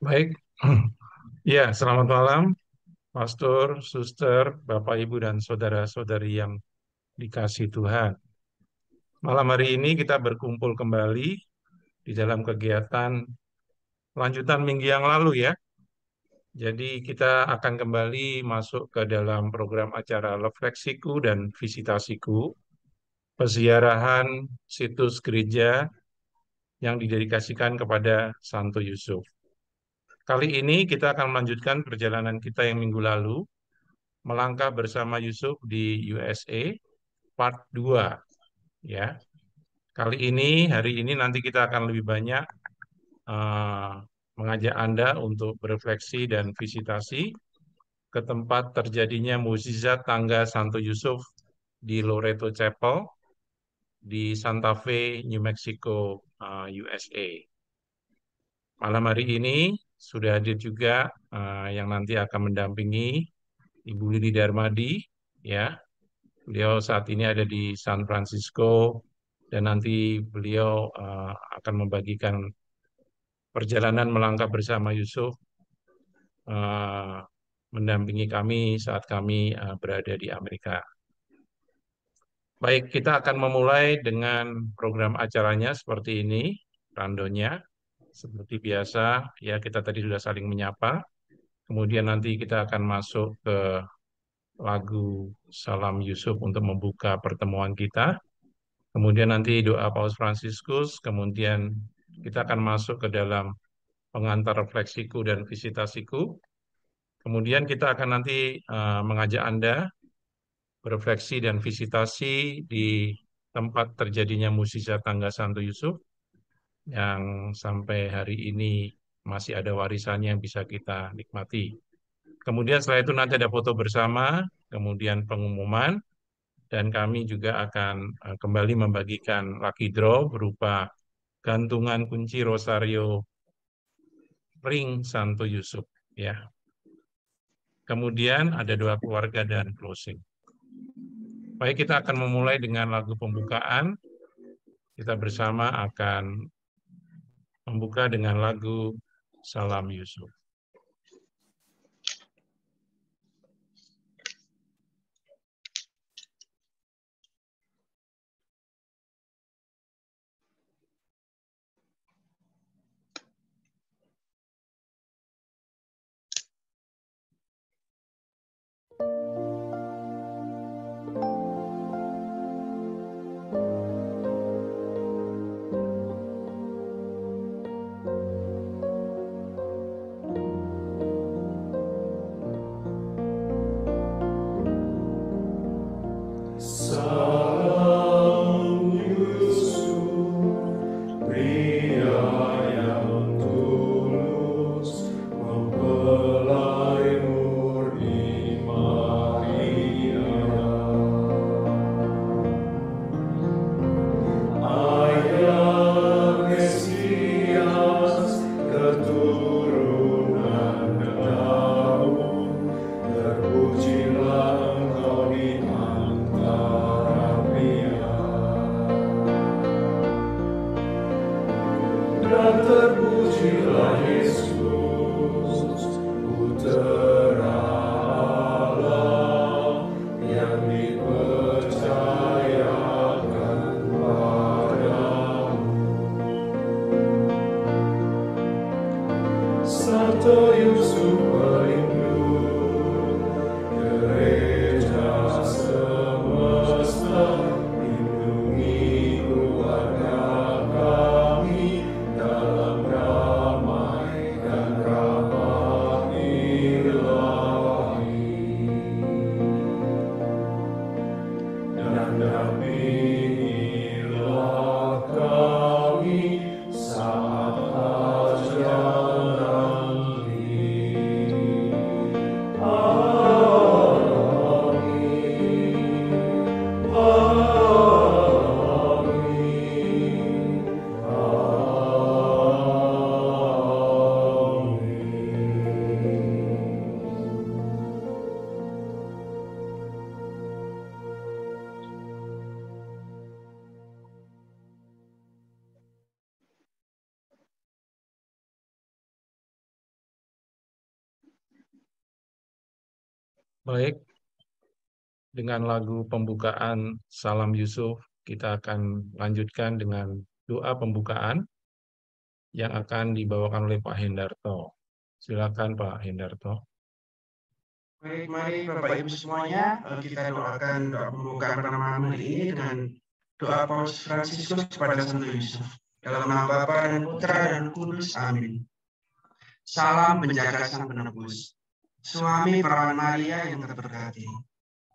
Baik, ya selamat malam, Pastor, Suster, Bapak, Ibu, dan saudara-saudari yang dikasih Tuhan. Malam hari ini kita berkumpul kembali di dalam kegiatan lanjutan minggu yang lalu ya. Jadi kita akan kembali masuk ke dalam program acara Refleksiku dan Visitasiku, peziarahan situs gereja yang didedikasikan kepada Santo Yusuf. Kali ini kita akan melanjutkan perjalanan kita yang minggu lalu, melangkah bersama Yusuf di USA part 2 ya. Hari ini nanti kita akan lebih banyak eh, mengajak Anda untuk berefleksi dan visitasi ke tempat terjadinya mukjizat tangga Santo Yusuf di Loreto Chapel di Santa Fe, New Mexico, USA. Malam hari ini sudah hadir juga yang nanti akan mendampingi Ibu Lili Darmadi ya. Beliau saat ini ada di San Francisco dan nanti beliau akan membagikan perjalanan melangkah bersama Yusuf eh, mendampingi kami saat kami berada di Amerika. Baik, kita akan memulai dengan program acaranya seperti ini, randonya. Seperti biasa, ya kita tadi sudah saling menyapa. Kemudian nanti kita akan masuk ke lagu Salam Yusuf untuk membuka pertemuan kita. Kemudian nanti doa Paus Fransiskus, kemudian kita akan masuk ke dalam pengantar refleksiku dan visitasiku. Kemudian kita akan nanti mengajak Anda berefleksi dan visitasi di tempat terjadinya mukjizat tangga Santo Yusuf yang sampai hari ini masih ada warisannya yang bisa kita nikmati. Kemudian setelah itu nanti ada foto bersama, kemudian pengumuman, dan kami juga akan kembali membagikan lucky draw berupa gantungan kunci Rosario Ring Santo Yusuf ya. Kemudian ada doa keluarga dan closing. Baik, kita akan memulai dengan lagu pembukaan. Kita bersama akan membuka dengan lagu Salam Yusuf. Baik, dengan lagu pembukaan Salam Yusuf, kita akan lanjutkan dengan doa pembukaan yang akan dibawakan oleh Pak Hendarto. Silakan Pak Hendarto. Baik, mari Bapak Ibu semuanya, kita doakan doa pembukaan pada malam hari ini dengan doa Paus Fransiskus kepada Santo Yusuf. Dalam nama Bapa dan Putra dan Roh Kudus, amin. Salam penjaga sang penebus, suami perawan Maria yang terberkati.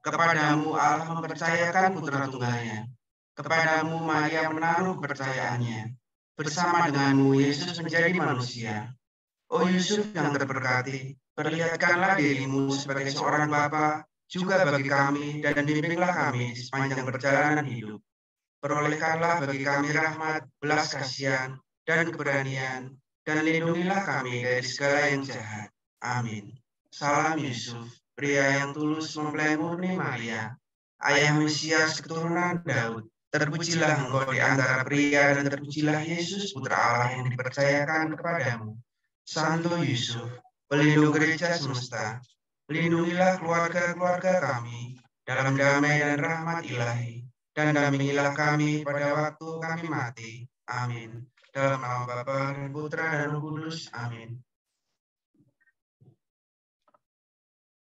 Kepadamu Allah mempercayakan putra tunggalnya. Kepadamu Maria menaruh kepercayaannya. Bersama denganmu Yesus menjadi manusia. O Yusuf yang terberkati, perlihatkanlah dirimu sebagai seorang bapa juga bagi kami dan bimbinglah kami di sepanjang perjalanan hidup. Perolehkanlah bagi kami rahmat, belas kasihan, dan keberanian, dan lindungilah kami dari segala yang jahat. Amin. Salam Yusuf, pria yang tulus mempelai murni Maria, ayah Mesias keturunan Daud. Terpujilah engkau di antara pria dan terpujilah Yesus putra Allah yang dipercayakan kepadamu. Santo Yusuf, pelindung gereja semesta, lindungilah keluarga-keluarga kami dalam damai dan rahmat ilahi, dan dampingilah kami pada waktu kami mati. Amin. Dalam nama Bapa dan Putra dan Roh Kudus. Amin.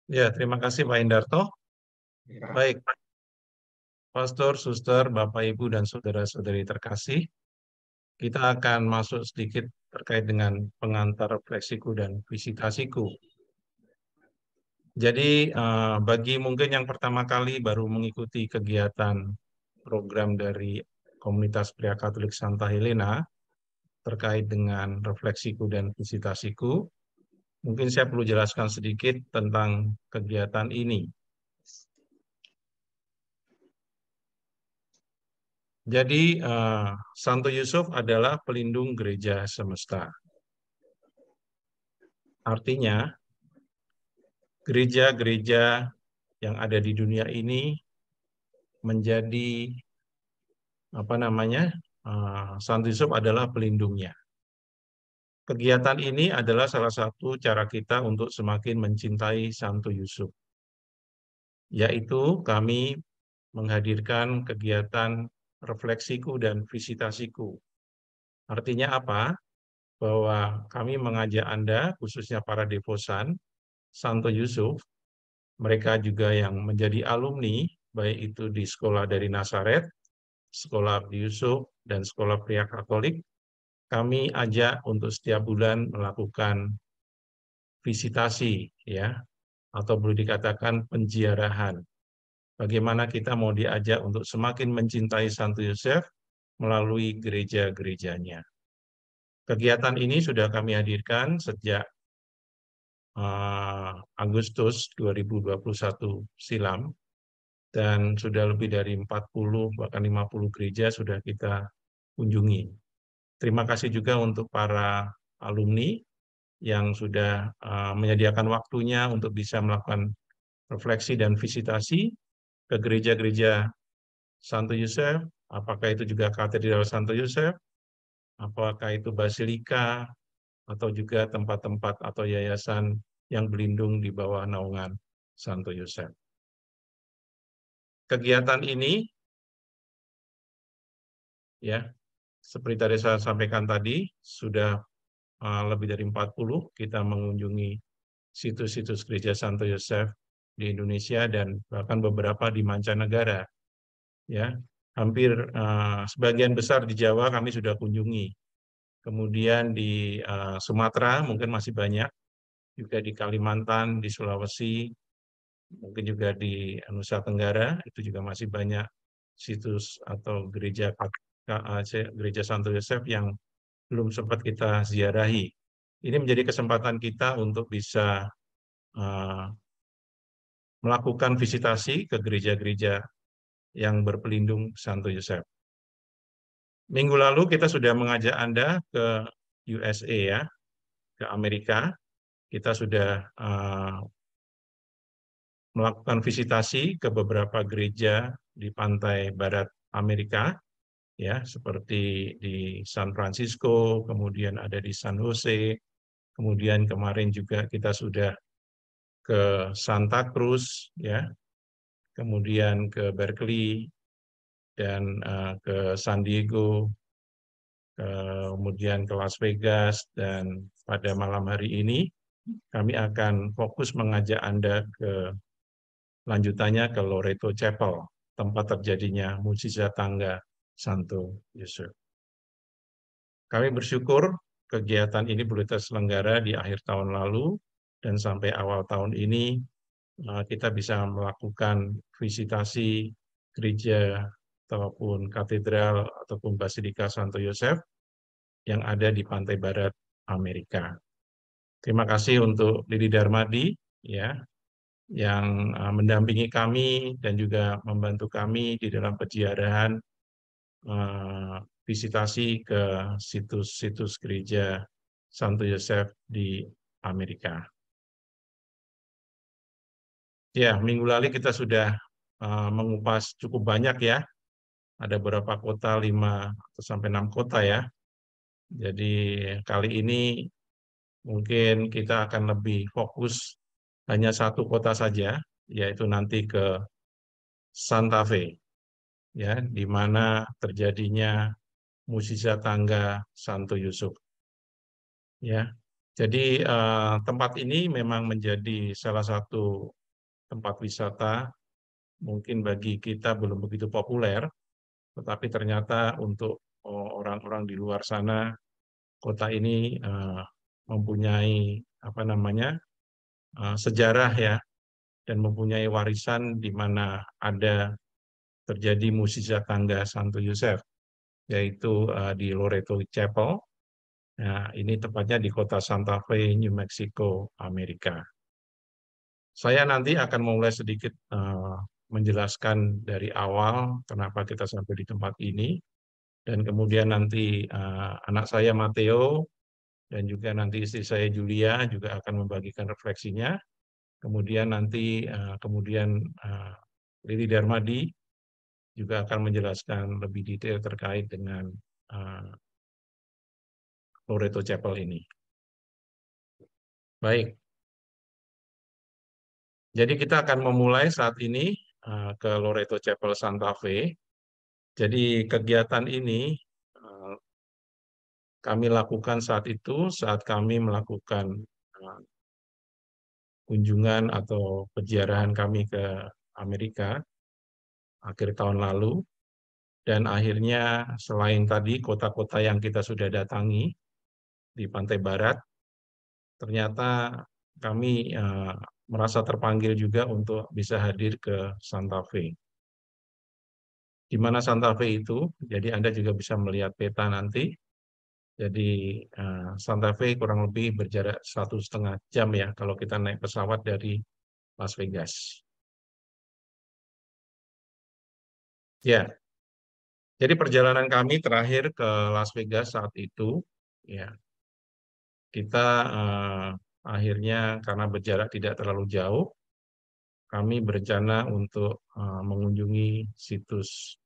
Ya, terima kasih Pak Hendarto. Ya. Baik, Pastor, Suster, Bapak, Ibu, dan Saudara-saudari terkasih, kita akan masuk sedikit terkait dengan pengantar refleksiku dan visitasiku. Jadi, bagi mungkin yang pertama kali baru mengikuti kegiatan program dari Komunitas Pria Katolik Santa Helena terkait dengan refleksiku dan visitasiku, mungkin saya perlu jelaskan sedikit tentang kegiatan ini. Jadi, Santo Yusuf adalah pelindung gereja semesta. Artinya, gereja-gereja yang ada di dunia ini menjadi Santo Yusuf adalah pelindungnya. Kegiatan ini adalah salah satu cara kita untuk semakin mencintai Santo Yusuf, yaitu kami menghadirkan kegiatan refleksiku dan visitasiku. Artinya apa? Bahwa kami mengajak Anda, khususnya para devosan Santo Yusuf, mereka juga yang menjadi alumni, baik itu di sekolah dari Nazaret, sekolah Yusuf, dan sekolah pria Katolik, kami ajak untuk setiap bulan melakukan visitasi, ya, atau boleh dikatakan penziarahan. Bagaimana kita mau diajak untuk semakin mencintai Santo Yusuf melalui gereja-gerejanya. Kegiatan ini sudah kami hadirkan sejak Agustus 2021 silam, dan sudah lebih dari 40 bahkan 50 gereja sudah kita kunjungi. Terima kasih juga untuk para alumni yang sudah menyediakan waktunya untuk bisa melakukan refleksi dan visitasi ke gereja-gereja Santo Yusuf, apakah itu juga Katedral Santo Yusuf, apakah itu Basilika, atau juga tempat-tempat atau yayasan yang berlindung di bawah naungan Santo Yusuf. Kegiatan ini, ya, seperti tadi saya sampaikan tadi, sudah lebih dari 40 kita mengunjungi situs-situs gereja Santo Yusuf di Indonesia dan bahkan beberapa di mancanegara. Ya, hampir sebagian besar di Jawa kami sudah kunjungi. Kemudian di Sumatera mungkin masih banyak, juga di Kalimantan, di Sulawesi, mungkin juga di Nusa Tenggara, itu juga masih banyak situs atau gereja Santo Yusuf yang belum sempat kita ziarahi. Ini menjadi kesempatan kita untuk bisa melakukan visitasi ke gereja-gereja yang berpelindung Santo Yusuf. Minggu lalu kita sudah mengajak Anda ke USA, ya, ke Amerika. Kita sudah melakukan visitasi ke beberapa gereja di pantai barat Amerika, ya, seperti di San Francisco, kemudian ada di San Jose, kemudian kemarin juga kita sudah ke Santa Cruz, ya, kemudian ke Berkeley, dan ke San Diego, kemudian ke Las Vegas, dan pada malam hari ini kami akan fokus mengajak Anda ke lanjutannya ke Loreto Chapel, tempat terjadinya mukjizat tangga Santo Yusuf. Kami bersyukur kegiatan ini boleh terselenggara di akhir tahun lalu, dan sampai awal tahun ini kita bisa melakukan visitasi gereja ataupun katedral ataupun Basilika Santo Yosef yang ada di pantai barat Amerika. Terima kasih untuk Lili Darmadi, ya, yang mendampingi kami dan juga membantu kami di dalam peziarahan visitasi ke situs-situs gereja Santo Yosef di Amerika. Ya, minggu lalu kita sudah mengupas cukup banyak, ya. Ada beberapa kota, 5 atau sampai 6 kota, ya. Jadi kali ini mungkin kita akan lebih fokus hanya satu kota saja, yaitu nanti ke Santa Fe, ya, di mana terjadinya mukjizat tangga Santo Yusuf. Ya, jadi tempat ini memang menjadi salah satu tempat wisata mungkin bagi kita belum begitu populer, tetapi ternyata untuk orang-orang di luar sana, kota ini mempunyai apa namanya sejarah, ya, dan mempunyai warisan di mana ada terjadi mukjizat tangga Santo Yosef, yaitu di Loreto Chapel. Nah, ini tepatnya di kota Santa Fe, New Mexico, Amerika. Saya nanti akan mulai sedikit menjelaskan dari awal kenapa kita sampai di tempat ini, dan kemudian nanti anak saya Matteo dan juga nanti istri saya Julia juga akan membagikan refleksinya. Kemudian nanti Lili Darmadi juga akan menjelaskan lebih detail terkait dengan Loreto Chapel ini. Baik, jadi kita akan memulai saat ini ke Loreto Chapel Santa Fe. Jadi kegiatan ini kami lakukan saat kami melakukan kunjungan atau peziarahan kami ke Amerika akhir tahun lalu. Dan akhirnya selain tadi kota-kota yang kita sudah datangi di pantai barat, ternyata kami merasa terpanggil juga untuk bisa hadir ke Santa Fe. Di mana Santa Fe itu, jadi Anda juga bisa melihat peta nanti. Jadi Santa Fe kurang lebih berjarak 1,5 jam, ya, kalau kita naik pesawat dari Las Vegas. Ya, jadi perjalanan kami terakhir ke Las Vegas saat itu, ya, kita akhirnya karena berjarak tidak terlalu jauh, kami berencana untuk mengunjungi situs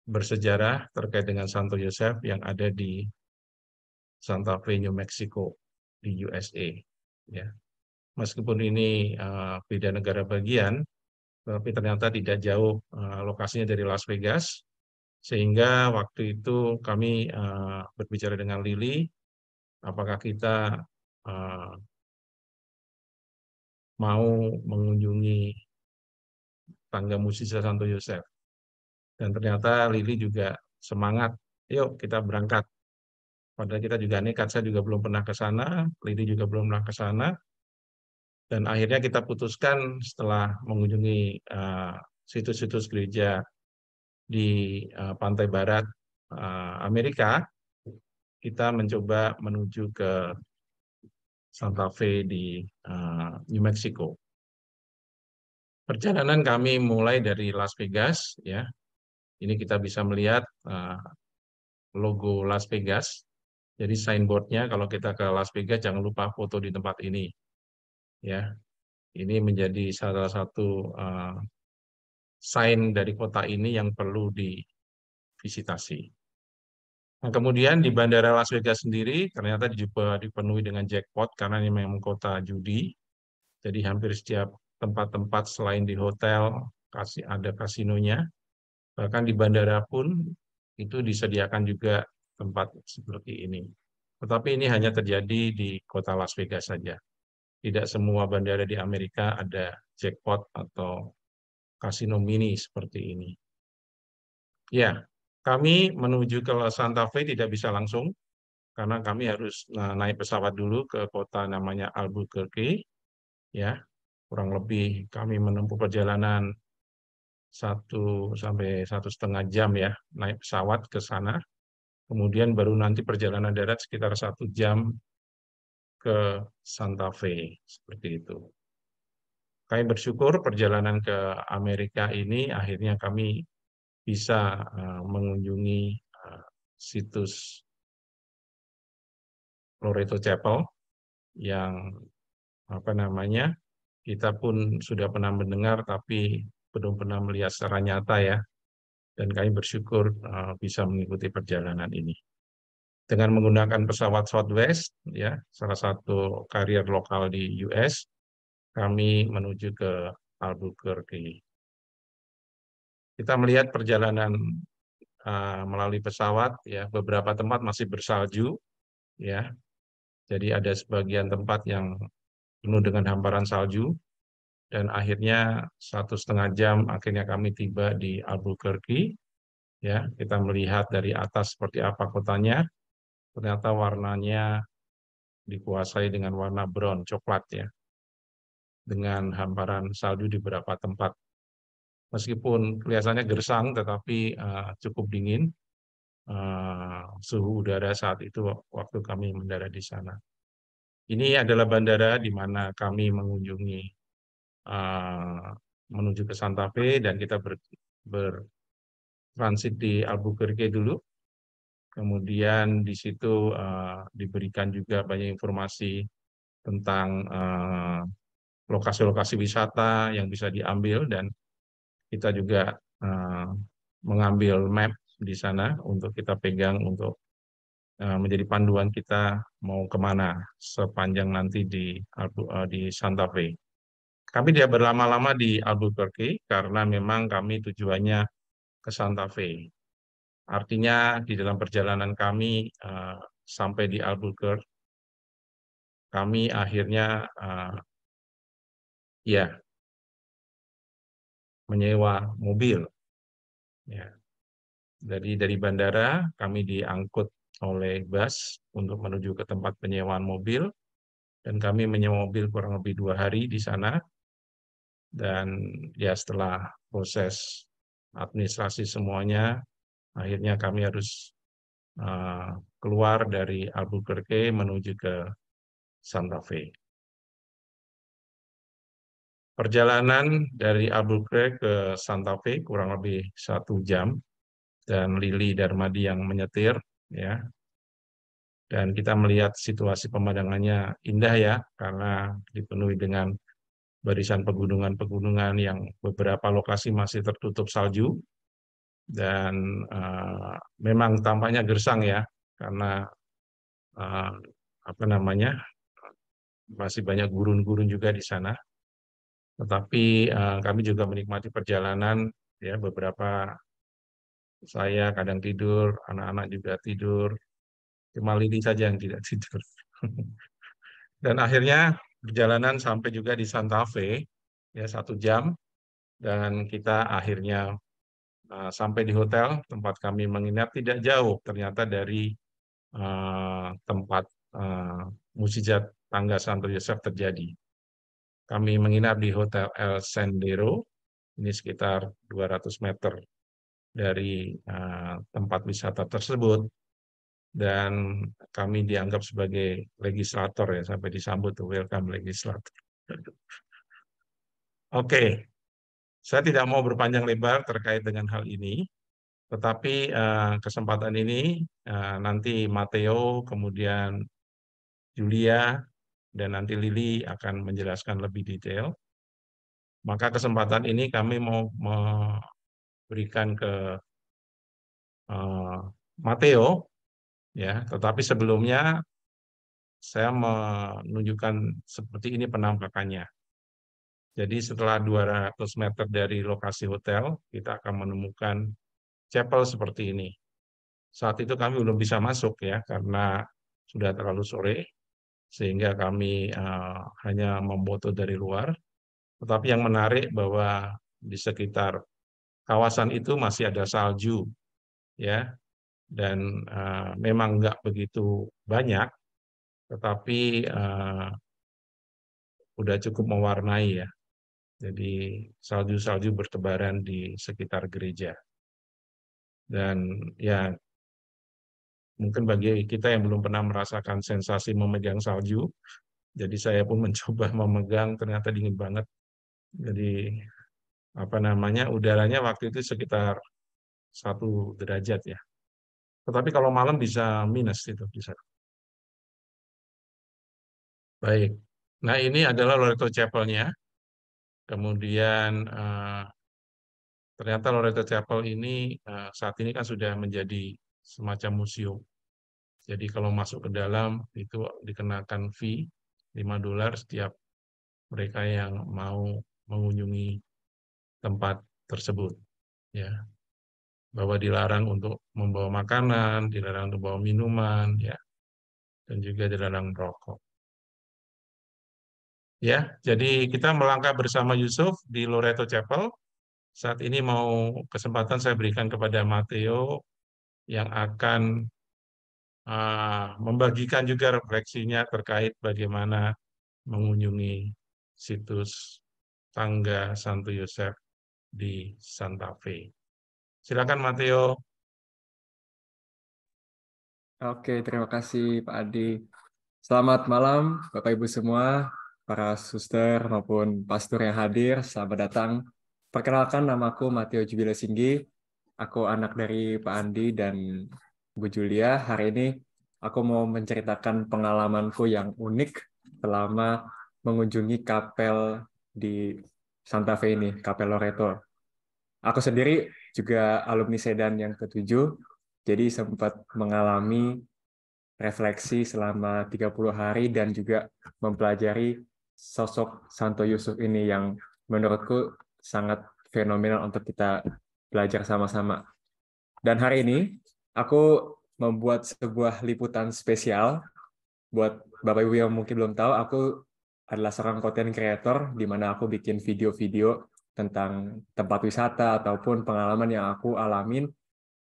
bersejarah terkait dengan Santo Yosef yang ada di Santa Fe, New Mexico, di USA. Ya. Meskipun ini beda negara bagian, tapi ternyata tidak jauh lokasinya dari Las Vegas, sehingga waktu itu kami berbicara dengan Lili, apakah kita mau mengunjungi tangga mukjizat Santo Yosef. Dan ternyata Lili juga semangat, yuk kita berangkat. Padahal kita juga nekat, saya juga belum pernah ke sana, Lili juga belum pernah ke sana. Dan akhirnya kita putuskan setelah mengunjungi situs-situs gereja di pantai barat Amerika, kita mencoba menuju ke Santa Fe di New Mexico. Perjalanan kami mulai dari Las Vegas, ya. Ini kita bisa melihat logo Las Vegas. Jadi signboardnya kalau kita ke Las Vegas jangan lupa foto di tempat ini, ya. Ini menjadi salah satu sign dari kota ini yang perlu divisitasi. Nah, kemudian di Bandara Las Vegas sendiri ternyata dipenuhi dengan jackpot karena ini memang kota judi. Jadi hampir setiap tempat-tempat selain di hotel ada kasinonya, bahkan di bandara pun itu disediakan juga tempat seperti ini. Tetapi ini hanya terjadi di kota Las Vegas saja. Tidak semua bandara di Amerika ada jackpot atau kasino mini seperti ini. Ya, kami menuju ke Santa Fe tidak bisa langsung karena kami harus naik pesawat dulu ke kota namanya Albuquerque. Ya, kurang lebih kami menempuh perjalanan 1 sampai 1,5 jam ya naik pesawat ke sana. Kemudian baru nanti perjalanan darat sekitar 1 jam ke Santa Fe seperti itu. Kami bersyukur perjalanan ke Amerika ini akhirnya kami bisa mengunjungi situs Loreto Chapel yang kita pun sudah pernah mendengar tapi belum pernah melihat secara nyata ya, dan kami bersyukur bisa mengikuti perjalanan ini dengan menggunakan pesawat Southwest ya, salah satu karier lokal di US. Kami menuju ke Albuquerque. Kita melihat perjalanan melalui pesawat ya, beberapa tempat masih bersalju ya. Jadi ada sebagian tempat yang penuh dengan hamparan salju, dan akhirnya 1,5 jam akhirnya kami tiba di Albuquerque. Ya, kita melihat dari atas seperti apa kotanya. Ternyata warnanya dikuasai dengan warna brown coklat ya, dengan hamparan salju di beberapa tempat. Meskipun kelihatannya gersang, tetapi cukup dingin suhu udara saat itu waktu kami mendarat di sana. Ini adalah bandara di mana kami mengunjungi menuju ke Santa Fe, dan kita bertransit di Albuquerque dulu. Kemudian di situ diberikan juga banyak informasi tentang lokasi-lokasi wisata yang bisa diambil, dan kita juga mengambil map di sana untuk kita pegang untuk menjadi panduan kita mau kemana sepanjang nanti di Santa Fe. Kami tidak berlama-lama di Albuquerque karena memang kami tujuannya ke Santa Fe. Artinya di dalam perjalanan kami sampai di Albuquerque, kami akhirnya ya menyewa mobil. Ya. Dari bandara kami diangkut oleh bus untuk menuju ke tempat penyewaan mobil, dan kami menyewa mobil kurang lebih 2 hari di sana. Dan ya setelah proses administrasi semuanya, akhirnya kami harus keluar dari Albuquerque menuju ke Santa Fe. Perjalanan dari Albuquerque ke Santa Fe kurang lebih 1 jam, dan Lili Darmadi yang menyetir ya. Dan kita melihat situasi pemandangannya indah ya, karena dipenuhi dengan barisan pegunungan-pegunungan yang beberapa lokasi masih tertutup salju, dan memang tampaknya gersang ya, karena masih banyak gurun-gurun juga di sana. Tetapi kami juga menikmati perjalanan ya, beberapa saya kadang tidur, anak-anak juga tidur, cuma Lili saja yang tidak tidur. Dan akhirnya perjalanan sampai juga di Santa Fe ya 1 jam, dan kita akhirnya sampai di hotel tempat kami menginap tidak jauh ternyata dari tempat mukjizat tangga Santo Yosef terjadi. Kami menginap di Hotel El Sendero, ini sekitar 200 meter dari tempat wisata tersebut, dan kami dianggap sebagai legislator ya, sampai disambut welcome legislator. Oke, saya tidak mau berpanjang lebar terkait dengan hal ini, tetapi kesempatan ini nanti Matteo, kemudian Julia, dan nanti Lili akan menjelaskan lebih detail. Maka kesempatan ini kami mau memberikan ke Matteo, ya. Tetapi sebelumnya saya menunjukkan seperti ini penampakannya. Jadi setelah 200 meter dari lokasi hotel, kita akan menemukan chapel seperti ini. Saat itu kami belum bisa masuk ya, karena sudah terlalu sore, sehingga kami hanya memfoto dari luar. Tetapi yang menarik bahwa di sekitar kawasan itu masih ada salju, ya, dan memang nggak begitu banyak, tetapi udah cukup mewarnai ya. Jadi salju-salju bertebaran di sekitar gereja. Dan ya mungkin bagi kita yang belum pernah merasakan sensasi memegang salju, jadi saya pun mencoba memegang, ternyata dingin banget. Jadi apa namanya, udaranya waktu itu sekitar 1 derajat ya. Tetapi kalau malam bisa minus itu bisa. Baik. Nah ini adalah Loreto Chapel-nya. Kemudian ternyata Loreto Chapel ini saat ini kan sudah menjadi semacam museum. Jadi kalau masuk ke dalam itu dikenakan fee $5 setiap mereka yang mau mengunjungi tempat tersebut. Ya, bahwa dilarang untuk membawa makanan, dilarang untuk membawa minuman, ya, dan juga dilarang merokok. Ya, jadi kita melangkah bersama Yusuf di Loreto Chapel. Saat ini mau kesempatan saya berikan kepada Matteo yang akan membagikan juga refleksinya terkait bagaimana mengunjungi situs Tangga Santo Yosef di Santa Fe. Silakan Matteo. Oke, terima kasih Pak Adi. Selamat malam Bapak Ibu semua, para suster maupun pastor yang hadir. Selamat datang. Perkenalkan, namaku Matteo Jubilo Singgi. Aku anak dari Pak Andi dan Bu Julia. Hari ini aku mau menceritakan pengalamanku yang unik selama mengunjungi kapel di Santa Fe ini, Kapel Loreto. Aku sendiri juga alumni Sedan yang ke-7, jadi sempat mengalami refleksi selama 30 hari dan juga mempelajari sosok Santo Yusuf ini yang menurutku sangat fenomenal untuk kita belajar sama-sama. Dan hari ini aku membuat sebuah liputan spesial buat Bapak Ibu yang mungkin belum tahu, aku adalah seorang content creator di mana aku bikin video-video tentang tempat wisata ataupun pengalaman yang aku alamin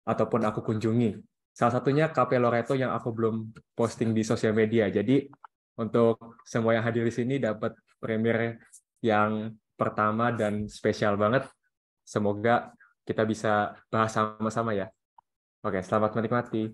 ataupun aku kunjungi. Salah satunya Cafe Loreto yang aku belum posting di sosial media. Jadi untuk semua yang hadir di sini dapat premier yang pertama dan spesial banget. Semoga kita bisa bahas sama-sama ya. Oke, selamat menikmati.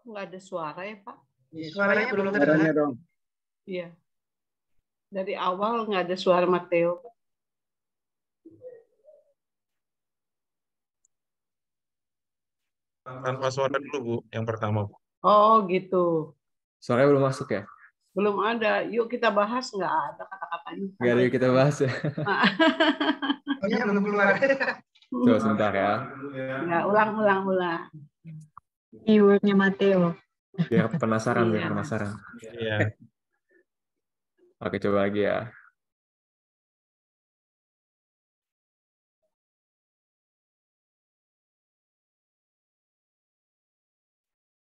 Nggak ada suara ya, Pak? Suaranya belum terdengar dong. Iya. Dari awal nggak ada suara Matteo. Tanpa suara dulu, Bu, yang pertama, Bu. Oh, gitu. Suaranya belum masuk ya? Belum ada. Yuk kita bahas, nggak ada kata-katanya. Nggak ada yang kita bahas ya? Oh ya, belum keluar. Coba sebentar ya. Nggak, ulang. Keywordnya Matteo. Biar penasaran, biar Iya. penasaran. Iya. Oke, coba lagi ya.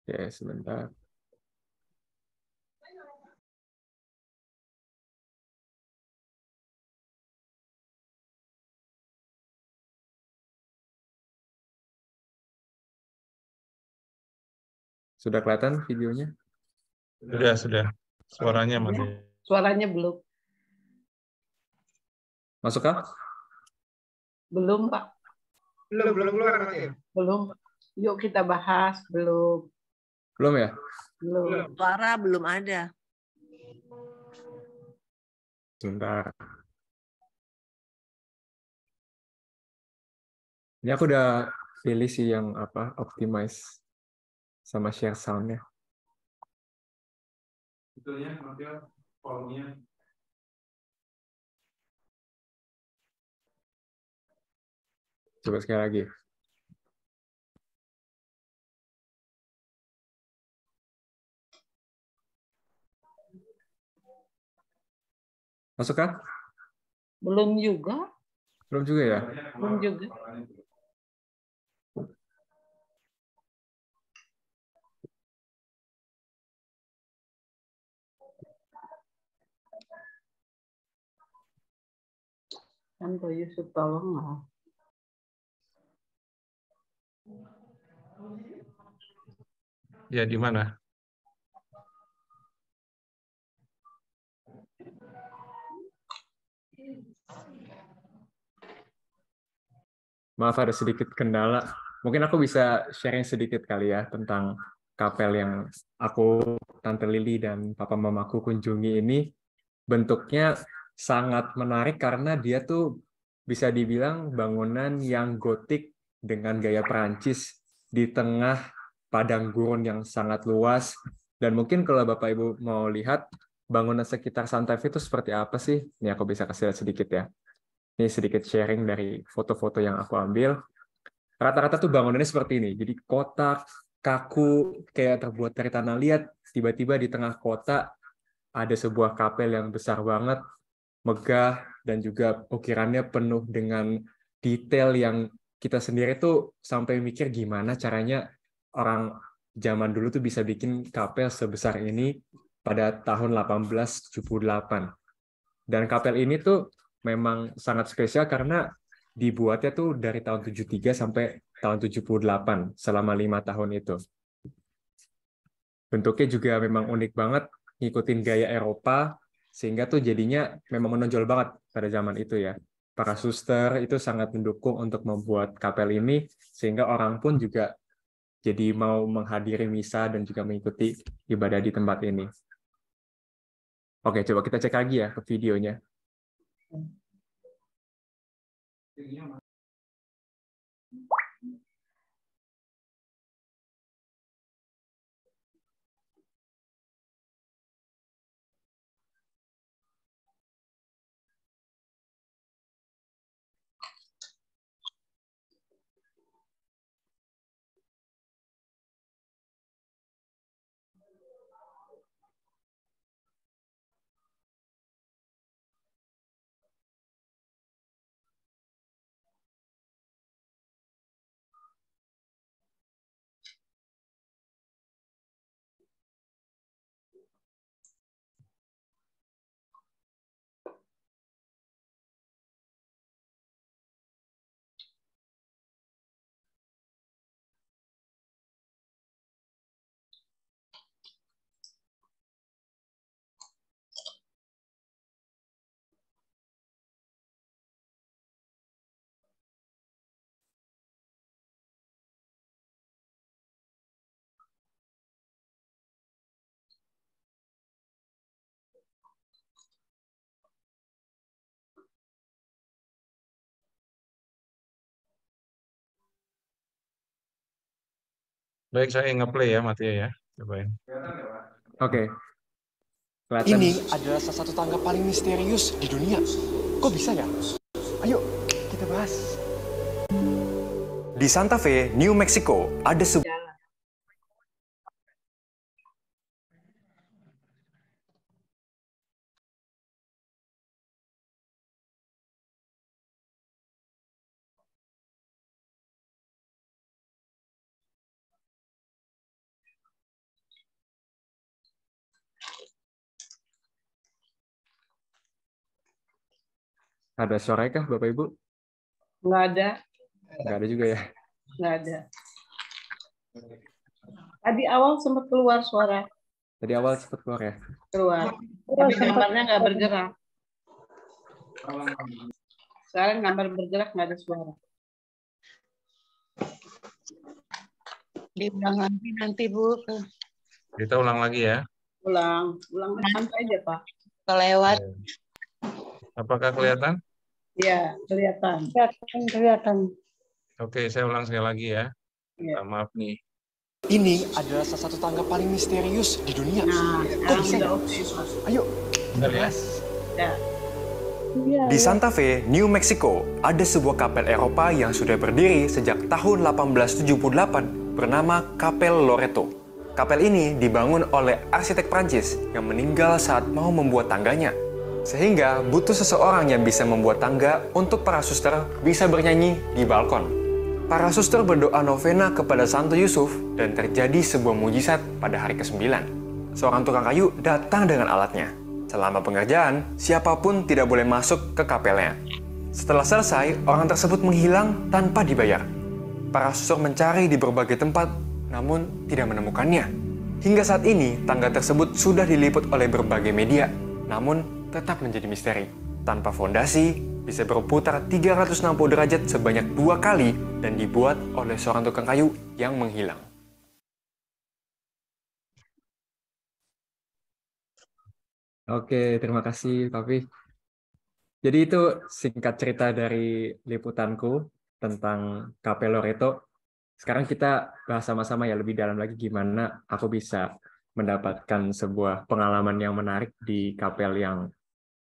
Oke, sebentar. Sudah kelihatan videonya? Sudah. Suaranya Matteo. Suaranya belum. Masuk kah? Belum, Pak. Belum keluar Matteo. Belum. Yuk kita bahas. Belum. Belum ya? Belum. Suara belum ada. Sebentar. Ini aku udah pilih sih yang apa optimize sama share sound-nya. Betulnya, Mateo, formnya. Coba sekali lagi. Masuk kan? Belum juga. Belum juga ya? Belum juga. Kan Ko Yusuf tolong lah. Ya, di mana? Maaf ada sedikit kendala. Mungkin aku bisa sharing sedikit kali ya tentang kapel yang aku, Tante Lili, dan Papa Mamaku kunjungi ini. Bentuknya sangat menarik karena dia tuh bisa dibilang bangunan yang gotik dengan gaya Perancis di tengah padang gurun yang sangat luas. Dan mungkin kalau Bapak Ibu mau lihat bangunan sekitar Santa Fe itu seperti apa sih? Ini aku bisa kasih lihat sedikit ya. Ini sedikit sharing dari foto-foto yang aku ambil. Rata-rata tuh bangunannya seperti ini. Jadi kotak, kaku, kayak terbuat dari tanah liat. Tiba-tiba di tengah kota ada sebuah kapel yang besar banget, megah, dan juga ukirannya penuh dengan detail yang kita sendiri tuh sampai mikir gimana caranya orang zaman dulu tuh bisa bikin kapel sebesar ini pada tahun 1878. Dan kapel ini tuh memang sangat spesial karena dibuatnya tuh dari tahun 73 sampai tahun 78, selama 5 tahun itu. Bentuknya juga memang unik banget, ngikutin gaya Eropa, sehingga tuh jadinya memang menonjol banget pada zaman itu ya. Para suster itu sangat mendukung untuk membuat kapel ini, sehingga orang pun juga jadi mau menghadiri misa dan juga mengikuti ibadah di tempat ini. Oke, coba kita cek lagi ya ke videonya. Baik, saya nge-play ya, Mateo ya. Cobain. Oke. Kelihatan. Ini adalah salah satu tangga paling misterius di dunia. Kok bisa ya? Ayo, kita bahas. Di Santa Fe, New Mexico, ada sebuah... Ada suara kah, Bapak Ibu? Nggak ada. Nggak ada juga ya. Nggak ada. Tadi awal sempat keluar suara. Tadi awal sempat keluar ya. Keluar. Tapi gambarnya nggak bergerak. Sekarang gambar bergerak nggak ada suara. Diulang lagi nanti Bu. Kita ulang lagi ya. Ulang santai aja Pak. Kelewat. Apakah kelihatan? Iya, kelihatan. Kelihatan. Oke, saya ulang sekali lagi ya. Iya. Maaf nih. Ini adalah salah satu tangga paling misterius di dunia. Nah, Kok sekarang bisa udah ya? oke, Mas. Ayo, Bentar ya. bahas. Ya. Di Santa Fe, New Mexico, ada sebuah kapel Eropa yang sudah berdiri sejak tahun 1878 bernama Kapel Loreto. Kapel ini dibangun oleh arsitek Prancis yang meninggal saat mau membuat tangganya. Sehingga butuh seseorang yang bisa membuat tangga untuk para suster bisa bernyanyi di balkon. Para suster berdoa novena kepada Santo Yusuf dan terjadi sebuah mujizat pada hari ke-9. Seorang tukang kayu datang dengan alatnya. Selama pengerjaan, siapapun tidak boleh masuk ke kapelnya. Setelah selesai, orang tersebut menghilang tanpa dibayar. Para suster mencari di berbagai tempat, namun tidak menemukannya. Hingga saat ini, tangga tersebut sudah diliput oleh berbagai media, namun tetap menjadi misteri. Tanpa fondasi, bisa berputar 360 derajat sebanyak 2 kali dan dibuat oleh seorang tukang kayu yang menghilang. Oke, terima kasih, Papi. Jadi itu singkat cerita dari liputanku tentang Kapel Loreto. Sekarang kita bahas sama-sama ya lebih dalam lagi gimana aku bisa mendapatkan sebuah pengalaman yang menarik di kapel yang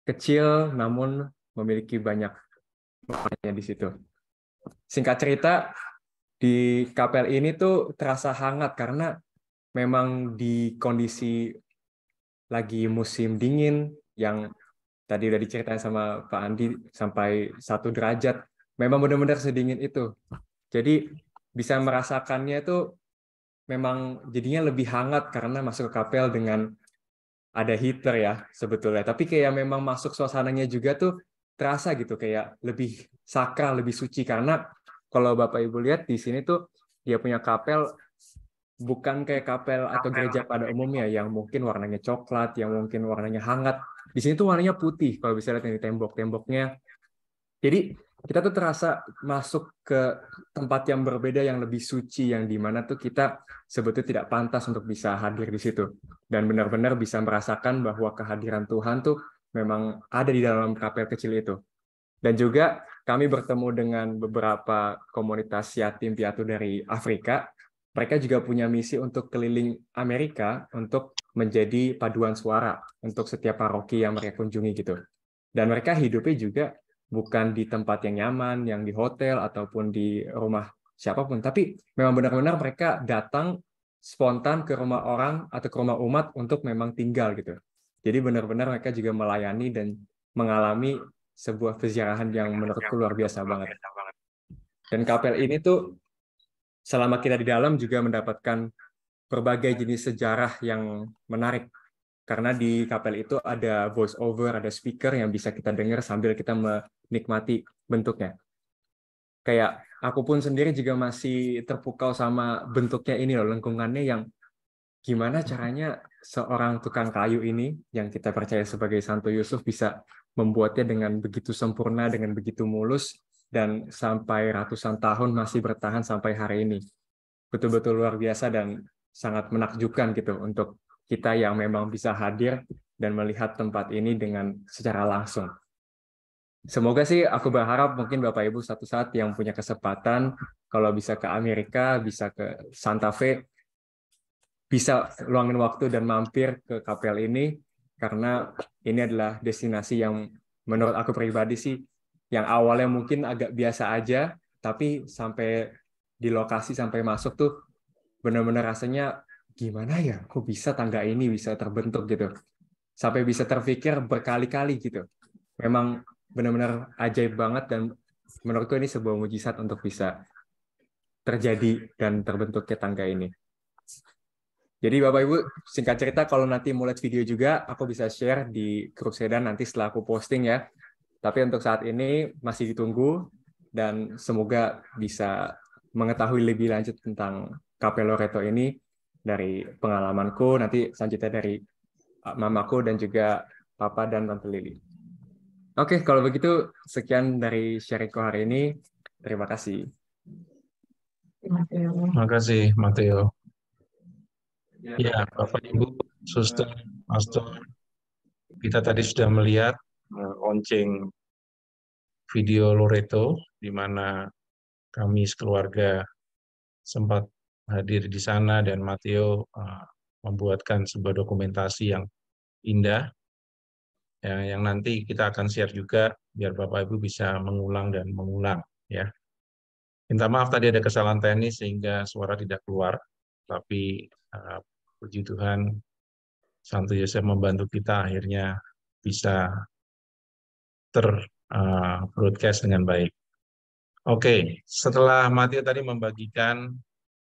kecil namun memiliki banyak maknanya di situ. Singkat cerita, di kapel ini tuh terasa hangat karena memang di kondisi lagi musim dingin yang tadi udah diceritain sama Pak Andi sampai 1 derajat. Memang benar-benar sedingin itu. Jadi bisa merasakannya itu memang jadinya lebih hangat karena masuk ke kapel dengan ada heater ya sebetulnya. Tapi kayak memang masuk suasananya juga tuh terasa gitu kayak lebih sakral, lebih suci karena kalau Bapak Ibu lihat di sini tuh dia punya kapel bukan kayak kapel atau gereja pada umumnya yang mungkin warnanya coklat, yang mungkin warnanya hangat. Di sini tuh warnanya putih kalau bisa lihat di tembok-temboknya. Jadi kita tuh terasa masuk ke tempat yang berbeda yang lebih suci yang dimana tuh kita sebetulnya tidak pantas untuk bisa hadir di situ dan benar-benar bisa merasakan bahwa kehadiran Tuhan tuh memang ada di dalam kapel kecil itu. Dan juga kami bertemu dengan beberapa komunitas yatim piatu dari Afrika. Mereka juga punya misi untuk keliling Amerika untuk menjadi paduan suara untuk setiap paroki yang mereka kunjungi gitu. Dan mereka hidupnya juga bukan di tempat yang nyaman, yang di hotel ataupun di rumah siapapun, tapi memang benar-benar mereka datang spontan ke rumah orang atau ke rumah umat untuk memang tinggal gitu. Jadi benar-benar mereka juga melayani dan mengalami sebuah peziarahan yang menurutku luar biasa banget. Dan kapel ini tuh selama kita di dalam juga mendapatkan berbagai jenis sejarah yang menarik. Karena di kapel itu ada voice over, ada speaker yang bisa kita dengar sambil kita menikmati bentuknya. Kayak aku pun sendiri juga masih terpukau sama bentuknya ini loh, lengkungannya yang gimana caranya seorang tukang kayu ini yang kita percaya sebagai Santo Yusuf bisa membuatnya dengan begitu sempurna, dengan begitu mulus, dan sampai ratusan tahun masih bertahan sampai hari ini. Betul-betul luar biasa dan sangat menakjubkan gitu untuk kita yang memang bisa hadir dan melihat tempat ini dengan secara langsung. Semoga sih aku berharap mungkin Bapak Ibu satu saat yang punya kesempatan kalau bisa ke Amerika, bisa ke Santa Fe, bisa luangin waktu dan mampir ke kapel ini karena ini adalah destinasi yang menurut aku pribadi sih yang awalnya mungkin agak biasa aja, tapi sampai di lokasi sampai masuk tuh benar-benar rasanya gimana ya, kok bisa tangga ini bisa terbentuk gitu. Sampai bisa terpikir berkali-kali gitu. Memang benar-benar ajaib banget dan menurutku ini sebuah mujizat untuk bisa terjadi dan terbentuknya tangga ini. Jadi Bapak Ibu, singkat cerita kalau nanti mau lihat video juga, aku bisa share di grup Sedan nanti setelah aku posting ya. Tapi untuk saat ini masih ditunggu dan semoga bisa mengetahui lebih lanjut tentang Kapel Loreto ini dari pengalamanku, nanti selanjutnya dari mamaku dan juga papa dan tante Lili. Oke, kalau begitu sekian dari sharingku hari ini. Terima kasih. Terima kasih, Mateo. Ya, Bapak, Ibu, Suster, Pastor, kita tadi sudah melihat launching video Loreto, di mana kami sekeluarga sempat hadir di sana dan Matteo membuatkan sebuah dokumentasi yang indah yang nanti kita akan share juga biar Bapak Ibu bisa mengulang dan mengulang ya. Minta maaf tadi ada kesalahan teknis sehingga suara tidak keluar, tapi puji Tuhan Santo Yosef membantu kita akhirnya bisa broadcast dengan baik. Oke, setelah Matteo tadi membagikan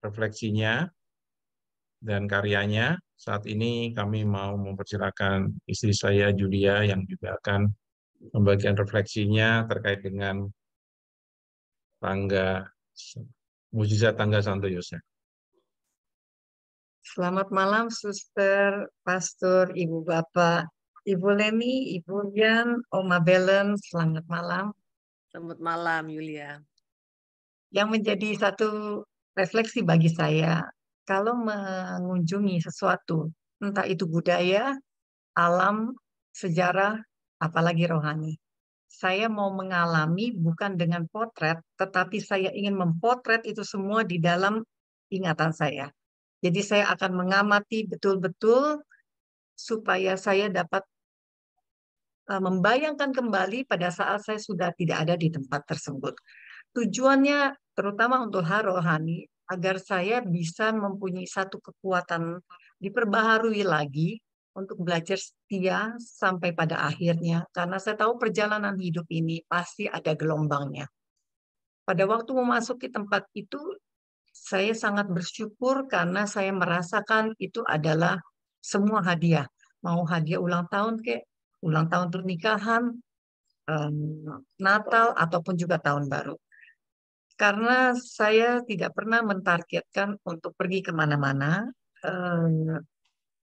refleksinya dan karyanya, saat ini kami mau mempersilakan istri saya Julia yang juga akan membagikan refleksinya terkait dengan tangga mujizat tangga Santo Yosef. Selamat malam, Suster, Pastor, Ibu Bapak, Ibu Leni, Ibu Yan, Oma Belen, selamat malam. Selamat malam, Yulia. Yang menjadi satu refleksi bagi saya, kalau mengunjungi sesuatu, entah itu budaya, alam, sejarah, apalagi rohani. Saya mau mengalami bukan dengan potret, tetapi saya ingin mempotret itu semua di dalam ingatan saya. Jadi saya akan mengamati betul-betul supaya saya dapat membayangkan kembali pada saat saya sudah tidak ada di tempat tersebut. Tujuannya terutama untuk hal rohani, agar saya bisa mempunyai satu kekuatan diperbaharui lagi untuk belajar setia sampai pada akhirnya. Karena saya tahu perjalanan hidup ini pasti ada gelombangnya. Pada waktu memasuki tempat itu, saya sangat bersyukur karena saya merasakan itu adalah semua hadiah. Mau hadiah ulang tahun ulang tahun pernikahan, Natal, ataupun juga tahun baru. Karena saya tidak pernah mentargetkan untuk pergi kemana-mana,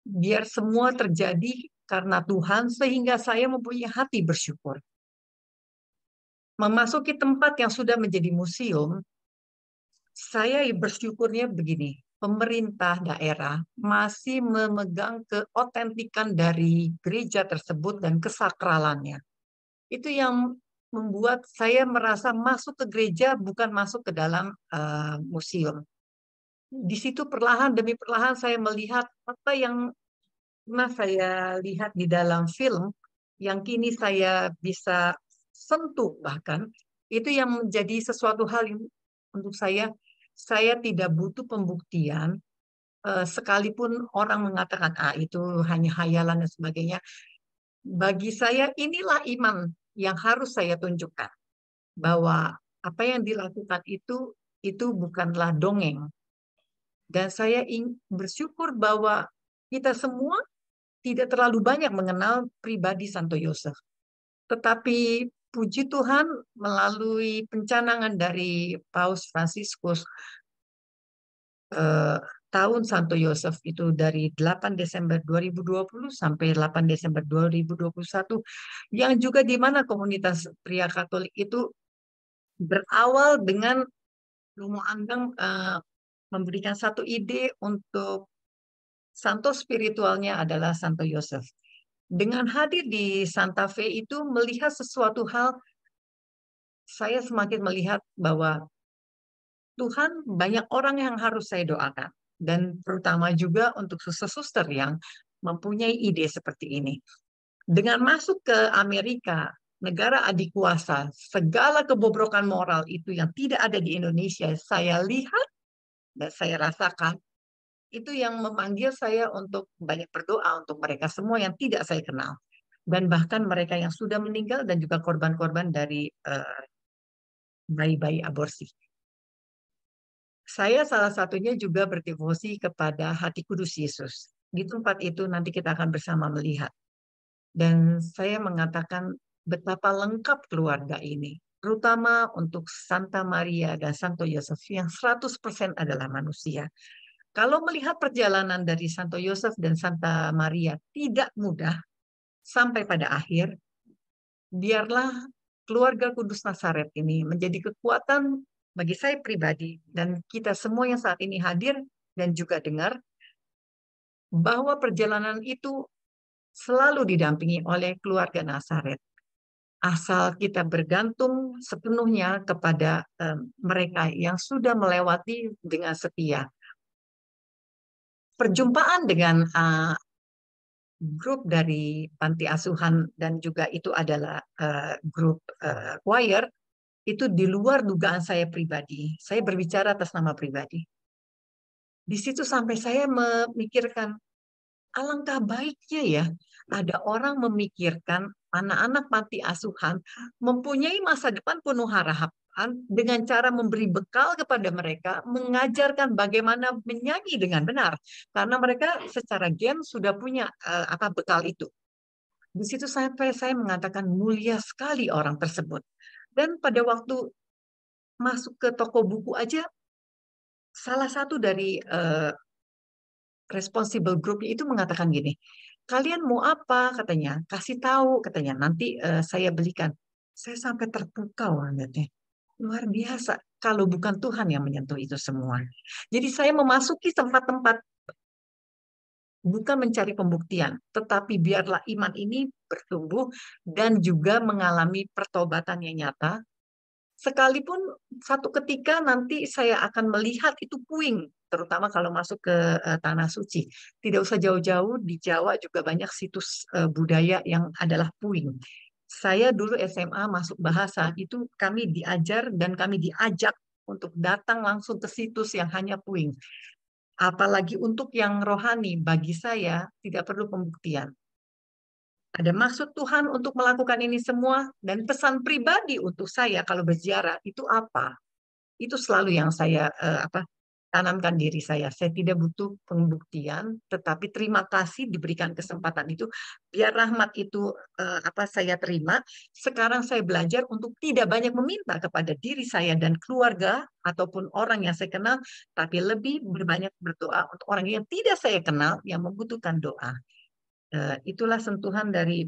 biar semua terjadi karena Tuhan, sehingga saya mempunyai hati bersyukur. Memasuki tempat yang sudah menjadi museum, saya bersyukurnya begini, pemerintah daerah masih memegang keotentikan dari gereja tersebut dan kesakralannya. Itu yang membuat saya merasa masuk ke gereja bukan masuk ke dalam museum. Di situ perlahan demi perlahan saya melihat apa yang pernah saya lihat di dalam film, yang kini saya bisa sentuh bahkan, itu yang menjadi sesuatu hal yang untuk saya tidak butuh pembuktian, sekalipun orang mengatakan itu hanya hayalan dan sebagainya. Bagi saya inilah iman yang harus saya tunjukkan, bahwa apa yang dilakukan itu bukanlah dongeng. Dan saya bersyukur bahwa kita semua tidak terlalu banyak mengenal pribadi Santo Yosef. Tetapi puji Tuhan melalui pencanangan dari Paus Fransiskus, tahun Santo Yosef itu dari 8 Desember 2020 sampai 8 Desember 2021, yang juga di mana komunitas pria Katolik itu berawal dengan Romo Anggang memberikan satu ide untuk santo spiritualnya adalah Santo Yosef. Dengan hadir di Santa Fe itu melihat sesuatu hal, saya semakin melihat bahwa Tuhan banyak orang yang harus saya doakan. Dan terutama juga untuk suster-suster yang mempunyai ide seperti ini. Dengan masuk ke Amerika, negara adik kuasa, segala kebobrokan moral itu yang tidak ada di Indonesia, saya lihat dan saya rasakan. Itu yang memanggil saya untuk banyak berdoa untuk mereka semua yang tidak saya kenal. Dan bahkan mereka yang sudah meninggal dan juga korban-korban dari bayi-bayi aborsi. Saya salah satunya juga berdevosi kepada Hati Kudus Yesus. Di tempat itu nanti kita akan bersama melihat. Dan saya mengatakan betapa lengkap keluarga ini. Terutama untuk Santa Maria dan Santo Yosef yang 100% adalah manusia. Kalau melihat perjalanan dari Santo Yosef dan Santa Maria tidak mudah sampai pada akhir, biarlah keluarga Kudus Nazaret ini menjadi kekuatan bagi saya pribadi dan kita semua yang saat ini hadir dan juga dengar, bahwa perjalanan itu selalu didampingi oleh keluarga Nazaret. asal kita bergantung sepenuhnya kepada mereka yang sudah melewati dengan setia. Perjumpaan dengan grup dari panti asuhan dan juga itu adalah grup choir, itu di luar dugaan saya pribadi. Saya berbicara atas nama pribadi. Di situ sampai saya memikirkan, alangkah baiknya ya, ada orang memikirkan anak-anak panti asuhan mempunyai masa depan penuh harapan dengan cara memberi bekal kepada mereka, mengajarkan bagaimana menyanyi dengan benar. Karena mereka secara gen sudah punya bekal itu. Di situ sampai saya mengatakan mulia sekali orang tersebut. Dan pada waktu masuk ke toko buku aja, salah satu dari responsible group itu mengatakan gini, kalian mau apa katanya, kasih tahu katanya, nanti saya belikan. Saya sampai terpukau lihatnya, luar biasa. Kalau bukan Tuhan yang menyentuh itu semua. Jadi saya memasuki tempat-tempat bukan mencari pembuktian, tetapi biarlah iman ini bertumbuh dan juga mengalami pertobatan yang nyata. Sekalipun satu ketika nanti saya akan melihat itu puing, terutama kalau masuk ke Tanah Suci. Tidak usah jauh-jauh, di Jawa juga banyak situs budaya yang adalah puing. Saya dulu SMA masuk bahasa, itu kami diajar dan kami diajak untuk datang langsung ke situs yang hanya puing. Apalagi untuk yang rohani, bagi saya tidak perlu pembuktian. Ada maksud Tuhan untuk melakukan ini semua, dan pesan pribadi untuk saya kalau berziarah itu apa? Itu selalu yang saya tanamkan diri saya. Saya tidak butuh pembuktian, tetapi terima kasih diberikan kesempatan itu. Biar rahmat itu saya terima. Sekarang saya belajar untuk tidak banyak meminta kepada diri saya dan keluarga ataupun orang yang saya kenal, tapi lebih berbanyak berdoa untuk orang yang tidak saya kenal yang membutuhkan doa. Itulah sentuhan dari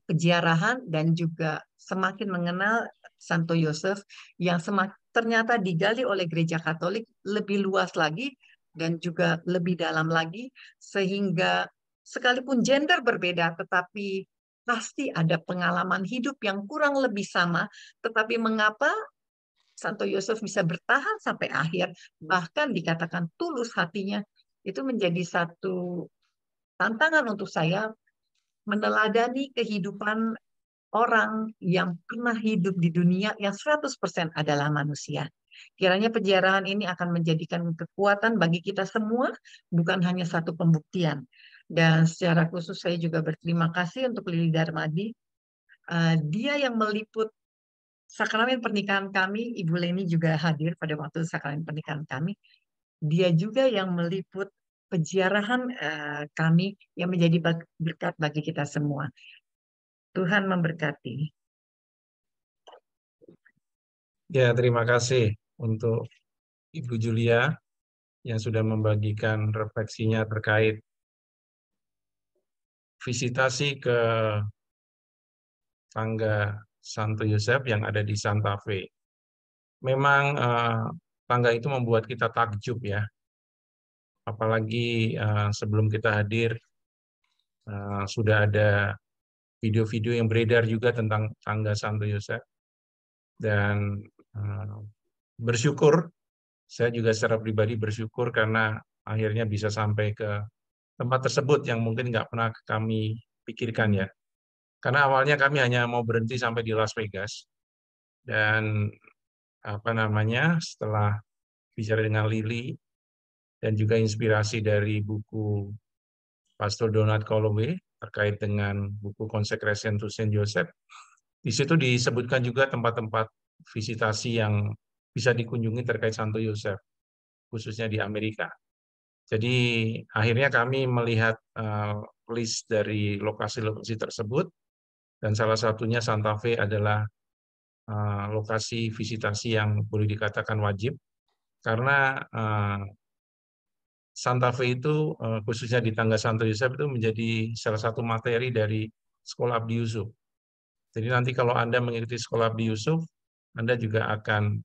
peziarahan dan juga semakin mengenal Santo Yosef yang ternyata digali oleh Gereja Katolik lebih luas lagi dan juga lebih dalam lagi, sehingga sekalipun gender berbeda tetapi pasti ada pengalaman hidup yang kurang lebih sama. Tetapi mengapa Santo Yosef bisa bertahan sampai akhir, bahkan dikatakan tulus hatinya, itu menjadi satu tantangan untuk saya meneladani kehidupan orang yang pernah hidup di dunia yang 100% adalah manusia. Kiranya peziarahan ini akan menjadikan kekuatan bagi kita semua, bukan hanya satu pembuktian. Dan secara khusus saya juga berterima kasih untuk Lili Darmadi. Dia yang meliput sakramen pernikahan kami, Ibu Leni juga hadir pada waktu sakramen pernikahan kami. Dia juga yang meliput peziarahan kami yang menjadi berkat bagi kita semua. Tuhan memberkati. Ya, terima kasih untuk Ibu Julia yang sudah membagikan refleksinya terkait visitasi ke tangga Santo Yosef yang ada di Santa Fe. Memang tangga itu membuat kita takjub ya. Apalagi sebelum kita hadir sudah ada video-video yang beredar juga tentang tangga Santo Yosef. Dan bersyukur, saya juga secara pribadi bersyukur karena akhirnya bisa sampai ke tempat tersebut yang mungkin nggak pernah kami pikirkan ya. Karena awalnya kami hanya mau berhenti sampai di Las Vegas. Dan setelah bicara dengan Lili dan juga inspirasi dari buku Pastor Donald Calloway terkait dengan buku Consecration to Saint Joseph, di situ disebutkan juga tempat-tempat visitasi yang bisa dikunjungi terkait Santo Yosef, khususnya di Amerika. Jadi akhirnya kami melihat list dari lokasi-lokasi tersebut, dan salah satunya Santa Fe adalah lokasi visitasi yang boleh dikatakan wajib, karena Santa Fe itu khususnya di tangga Santo Yosef itu menjadi salah satu materi dari Sekolah Abdi Yusuf. Jadi nanti kalau Anda mengikuti Sekolah Abdi Yusuf, Anda juga akan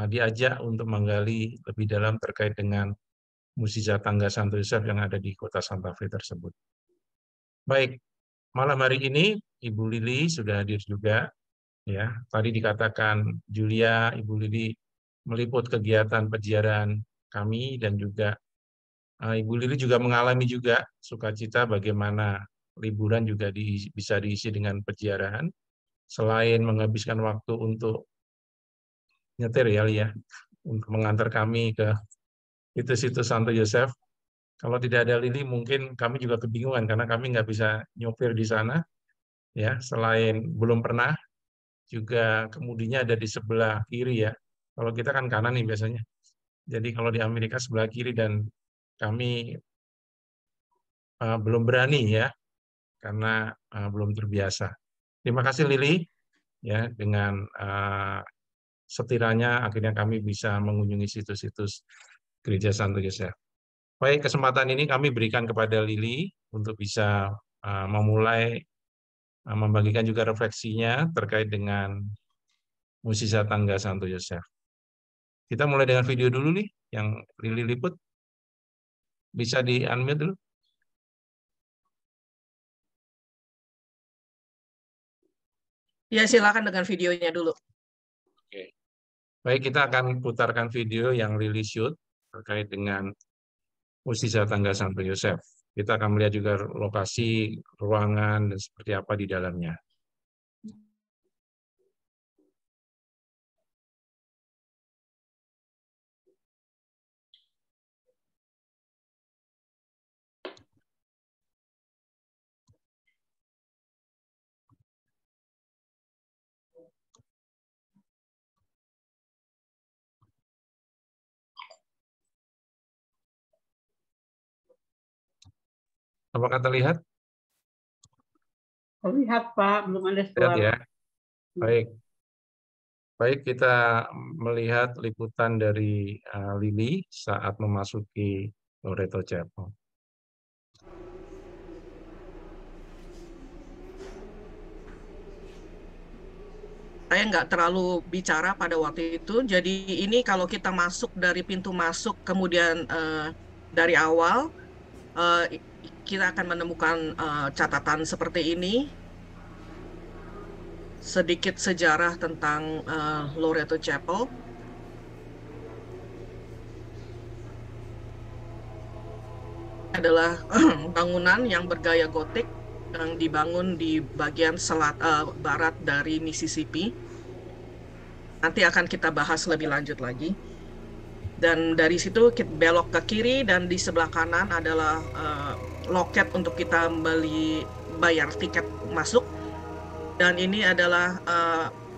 diajak untuk menggali lebih dalam terkait dengan mukjizat tangga Santo Yosef yang ada di kota Santa Fe tersebut. Baik, malam hari ini Ibu Lili sudah hadir juga. Ya, tadi dikatakan Julia, Ibu Lili meliput kegiatan peziarahan kami dan juga Ibu Lili juga mengalami juga sukacita bagaimana liburan juga bisa diisi dengan peziarahan. Selain menghabiskan waktu untuk nyetir ya, Lia, untuk mengantar kami ke situs Santo Yosef. Kalau tidak ada Lili, mungkin kami juga kebingungan karena kami nggak bisa nyopir di sana. Ya, selain belum pernah, juga kemudinya ada di sebelah kiri ya. Kalau kita kan kanan nih biasanya. Jadi kalau di Amerika sebelah kiri dan kami belum berani ya, karena belum terbiasa. Terima kasih Lili ya, dengan setiranya akhirnya kami bisa mengunjungi situs-situs Gereja Santo Yosef. Baik, kesempatan ini kami berikan kepada Lili untuk bisa memulai membagikan juga refleksinya terkait dengan Musisa Tangga Santo Yosef. Kita mulai dengan video dulu nih, yang Lili liput. Bisa di-unmute dulu. Ya, silakan dengan videonya dulu. Oke. Baik, kita akan putarkan video yang Lili shoot terkait dengan Musisa Tangga Santo Yosef. Kita akan melihat juga lokasi, ruangan, dan seperti apa di dalamnya. Apakah terlihat? Terlihat Pak, belum ada Lihat suara. ya. Baik. Baik, kita melihat liputan dari Lili saat memasuki Loreto Chapel. Saya nggak terlalu bicara pada waktu itu. Jadi ini kalau kita masuk dari pintu masuk, kemudian dari awal, kita akan menemukan catatan seperti ini. Sedikit sejarah tentang Loreto Chapel. Adalah bangunan yang bergaya gotik yang dibangun di bagian barat dari Mississippi. Nanti akan kita bahas lebih lanjut lagi. Dan dari situ kita belok ke kiri dan di sebelah kanan adalah loket untuk kita bayar tiket masuk. Dan ini adalah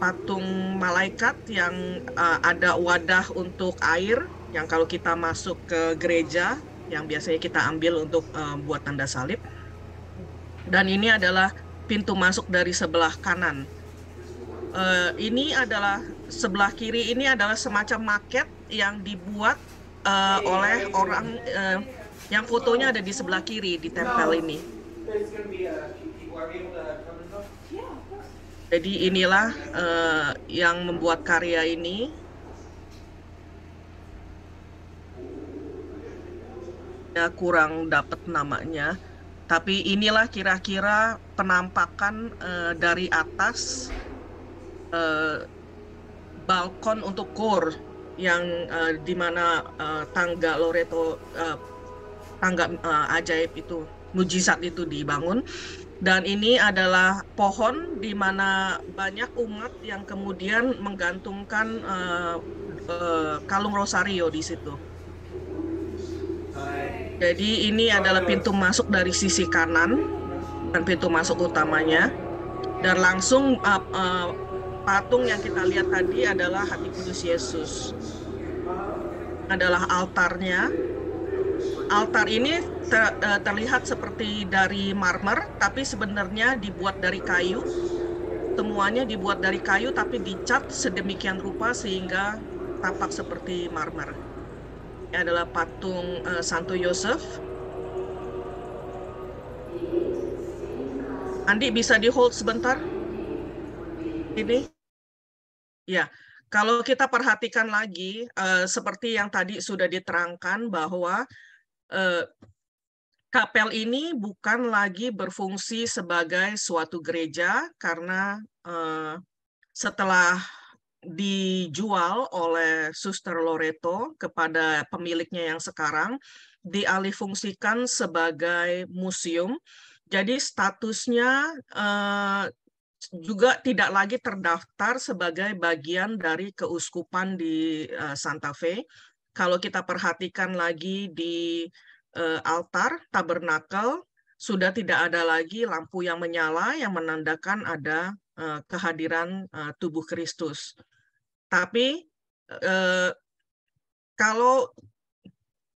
patung malaikat yang ada wadah untuk air yang kalau kita masuk ke gereja yang biasanya kita ambil untuk buat tanda salib. Dan ini adalah pintu masuk dari sebelah kanan. Ini adalah sebelah kiri, ini adalah semacam maket yang dibuat oleh orang yang fotonya ada di sebelah kiri di tempel ini. Jadi inilah yang membuat karya ini. Ya, kurang dapat namanya, tapi inilah kira-kira penampakan dari atas balkon untuk kor yang di mana tangga Loreto, tangga ajaib itu, mujizat itu dibangun. Dan ini adalah pohon di mana banyak umat yang kemudian menggantungkan kalung rosario di situ. Jadi ini adalah pintu masuk dari sisi kanan dan pintu masuk utamanya. Dan langsung patung yang kita lihat tadi adalah Hati Kudus Yesus. Adalah altarnya. Altar ini terlihat seperti dari marmer, tapi sebenarnya dibuat dari kayu. Semuanya dibuat dari kayu, tapi dicat sedemikian rupa sehingga tampak seperti marmer. Ini adalah patung Santo Yosef. Andi bisa di hold sebentar? Ini? Ya, kalau kita perhatikan lagi, seperti yang tadi sudah diterangkan bahwa kapel ini bukan lagi berfungsi sebagai suatu gereja karena setelah dijual oleh Suster Loreto kepada pemiliknya yang sekarang, dialihfungsikan sebagai museum. Jadi statusnya juga tidak lagi terdaftar sebagai bagian dari keuskupan di Santa Fe. Kalau kita perhatikan lagi di altar tabernakel, sudah tidak ada lagi lampu yang menyala yang menandakan ada kehadiran tubuh Kristus. Tapi kalau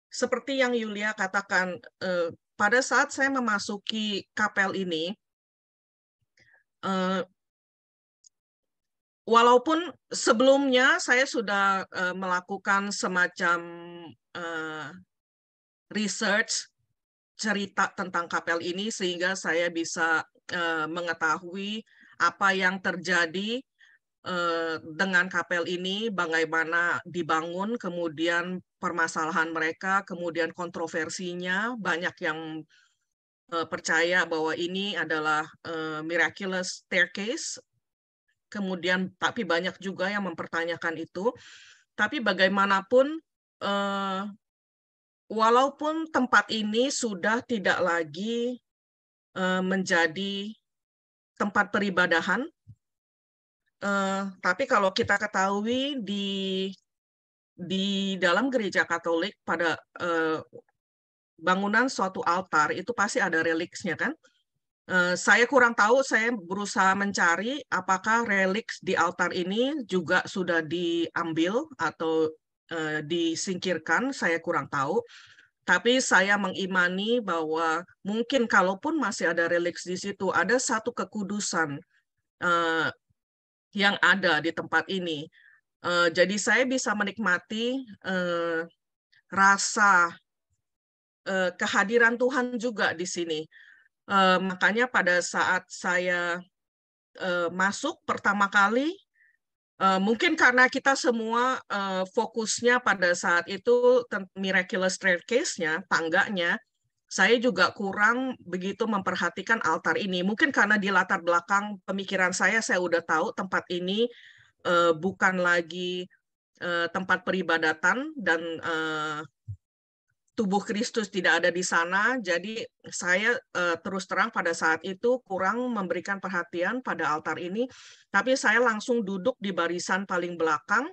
seperti yang Yulia katakan, pada saat saya memasuki kapel ini, walaupun sebelumnya saya sudah melakukan semacam research cerita tentang kapel ini sehingga saya bisa mengetahui apa yang terjadi dengan kapel ini, bagaimana dibangun, kemudian permasalahan mereka, kemudian kontroversinya, banyak yang percaya bahwa ini adalah miraculous staircase, kemudian tapi banyak juga yang mempertanyakan itu. Tapi bagaimanapun, walaupun tempat ini sudah tidak lagi menjadi tempat peribadahan, tapi kalau kita ketahui di dalam gereja Katolik pada bangunan suatu altar itu pasti ada reliksnya kan. Saya kurang tahu, saya berusaha mencari apakah reliks di altar ini juga sudah diambil atau disingkirkan, saya kurang tahu. Tapi saya mengimani bahwa mungkin kalaupun masih ada reliks di situ, ada satu kekudusan yang ada di tempat ini. Jadi saya bisa menikmati rasa kehadiran Tuhan juga di sini. Makanya pada saat saya masuk pertama kali, mungkin karena kita semua fokusnya pada saat itu miraculous staircase-nya, tangganya, saya juga kurang begitu memperhatikan altar ini. Mungkin karena di latar belakang pemikiran saya udah tahu tempat ini bukan lagi tempat peribadatan dan tubuh Kristus tidak ada di sana. Jadi saya terus terang pada saat itu kurang memberikan perhatian pada altar ini. Tapi saya langsung duduk di barisan paling belakang.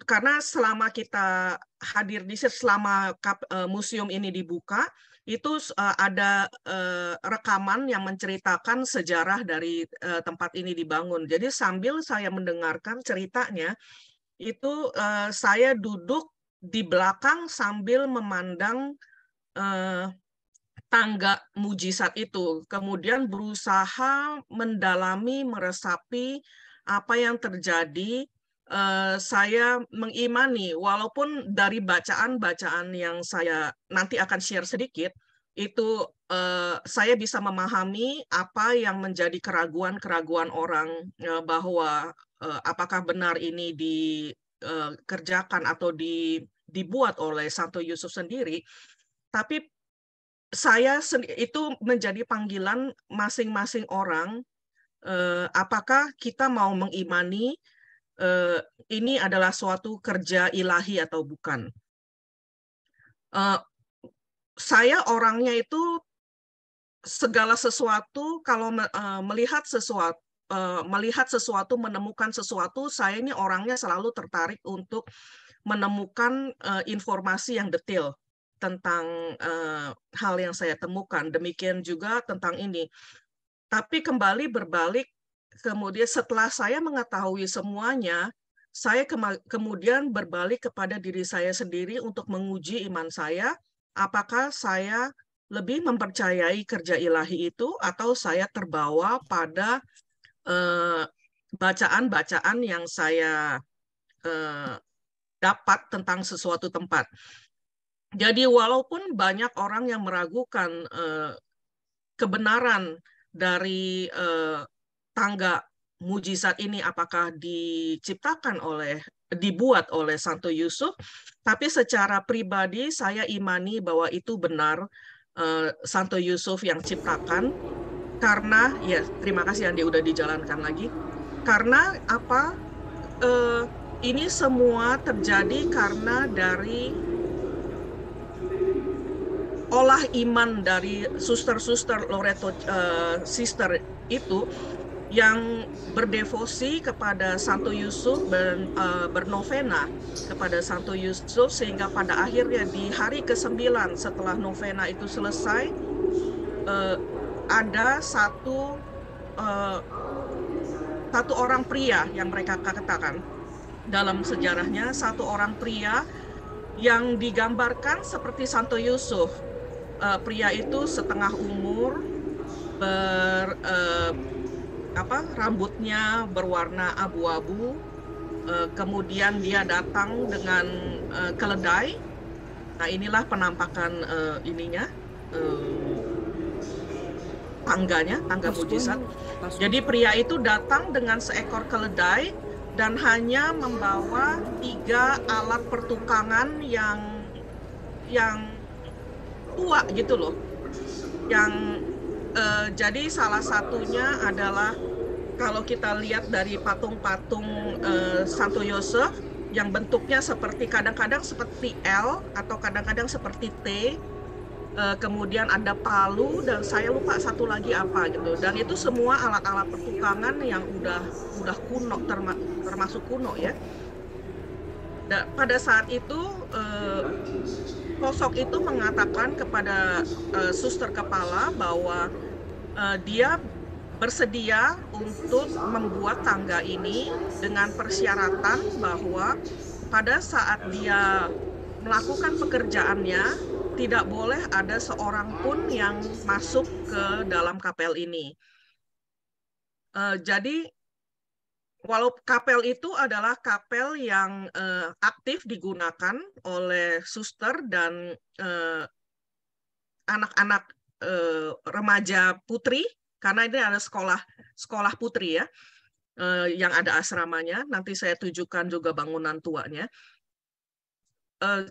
Karena selama kita hadir di selama museum ini dibuka, itu ada rekaman yang menceritakan sejarah dari tempat ini dibangun. Jadi sambil saya mendengarkan ceritanya, itu saya duduk di belakang sambil memandang tangga mujizat itu. Kemudian berusaha mendalami, meresapi apa yang terjadi. Saya mengimani, walaupun dari bacaan-bacaan yang saya nanti akan share sedikit, itu saya bisa memahami apa yang menjadi keraguan-keraguan orang bahwa apakah benar ini dikerjakan atau dibuat oleh Santo Yusuf sendiri. Tapi saya itu menjadi panggilan masing-masing orang, apakah kita mau mengimani ini adalah suatu kerja ilahi atau bukan. Saya orangnya itu segala sesuatu, kalau melihat sesuatu, menemukan sesuatu, saya ini orangnya selalu tertarik untuk menemukan informasi yang detail tentang hal yang saya temukan. Demikian juga tentang ini. Tapi kembali berbalik, kemudian setelah saya mengetahui semuanya, saya kemudian berbalik kepada diri saya sendiri untuk menguji iman saya, apakah saya lebih mempercayai kerja ilahi itu atau saya terbawa pada bacaan-bacaan yang saya dapat tentang sesuatu tempat. Jadi walaupun banyak orang yang meragukan kebenaran dari tangga mujizat ini apakah dibuat oleh Santo Yusuf, tapi secara pribadi saya imani bahwa itu benar. Santo Yusuf yang ciptakan. Karena ya terima kasih Andi udah dijalankan lagi. Karena apa? Ini semua terjadi karena dari olah iman dari suster-suster Loreto sister itu yang berdevosi kepada Santo Yusuf dan bernovena kepada Santo Yusuf, sehingga pada akhirnya di hari ke-9 setelah novena itu selesai, ada satu orang pria yang mereka katakan dalam sejarahnya, satu orang pria yang digambarkan seperti Santo Yusuf. Pria itu setengah umur, rambutnya berwarna abu-abu, kemudian dia datang dengan keledai. Nah, inilah penampakan tangga mujizat. Jadi pria itu datang dengan seekor keledai dan hanya membawa 3 alat pertukangan yang tua gitu loh. Jadi salah satunya adalah kalau kita lihat dari patung-patung Santo Yosef yang bentuknya seperti kadang-kadang seperti L atau kadang-kadang seperti T. Kemudian ada palu dan saya lupa satu lagi apa gitu. Dan itu semua alat-alat pertukangan yang udah kuno, termasuk kuno ya. Pada saat itu sosok itu mengatakan kepada suster kepala bahwa dia bersedia untuk membuat tangga ini dengan persyaratan bahwa pada saat dia melakukan pekerjaannya tidak boleh ada seorang pun yang masuk ke dalam kapel ini. Jadi walau kapel itu adalah kapel yang aktif digunakan oleh suster dan anak-anak remaja putri, karena ini ada sekolah putri ya, yang ada asramanya. Nanti saya tunjukkan juga bangunan tuanya.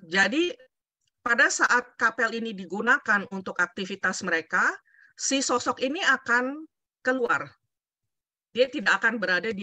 Jadi pada saat kapel ini digunakan untuk aktivitas mereka, si sosok ini akan keluar. Dia tidak akan berada di